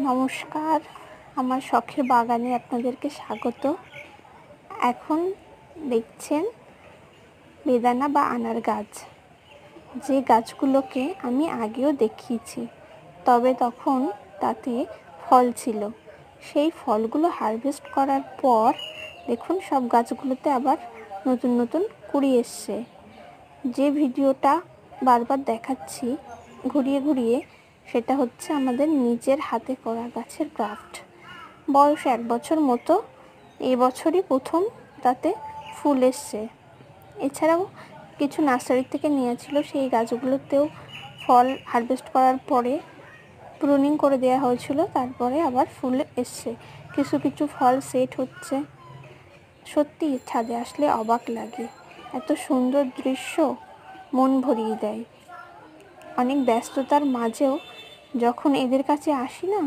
নমস্কার, আমার শখের বাগানে আপনাদেরকে স্বাগত। এখন দেখছেন বেদানা বা আনার গাছ, যে গাছগুলোকে আমি আগেও দেখিয়েছি, তবে তখন তাতে ফল ছিল। সেই ফলগুলো হারভেস্ট করার পর দেখুন সব গাছগুলোতে আবার নতুন নতুন কুঁড়ি এসছে। যে ভিডিওটা বারবার দেখাচ্ছি ঘুরিয়ে ঘুরিয়ে, সেটা হচ্ছে আমাদের নিজের হাতে করা গাছের ক্রাফট। বয়স 1 বছর মতো, এবছরই প্রথম তাতে ফুল এসছে। এছাড়াও কিছু নার্সারি থেকে নিয়েছিল, সেই গাছগুলোতেও ফল হারভেস্ট করার পরে প্রুনিং করে দেওয়া হয়েছিল, তারপরে আবার ফুল এসছে। কিছু কিছু ফল সেট হচ্ছে। সত্যি ছাদে আসলে অবাক লাগে, এত সুন্দর দৃশ্য মন ভরিয়ে দেয়। অনেক ব্যস্ততার মাঝেও যখন এদের কাছে আসি না,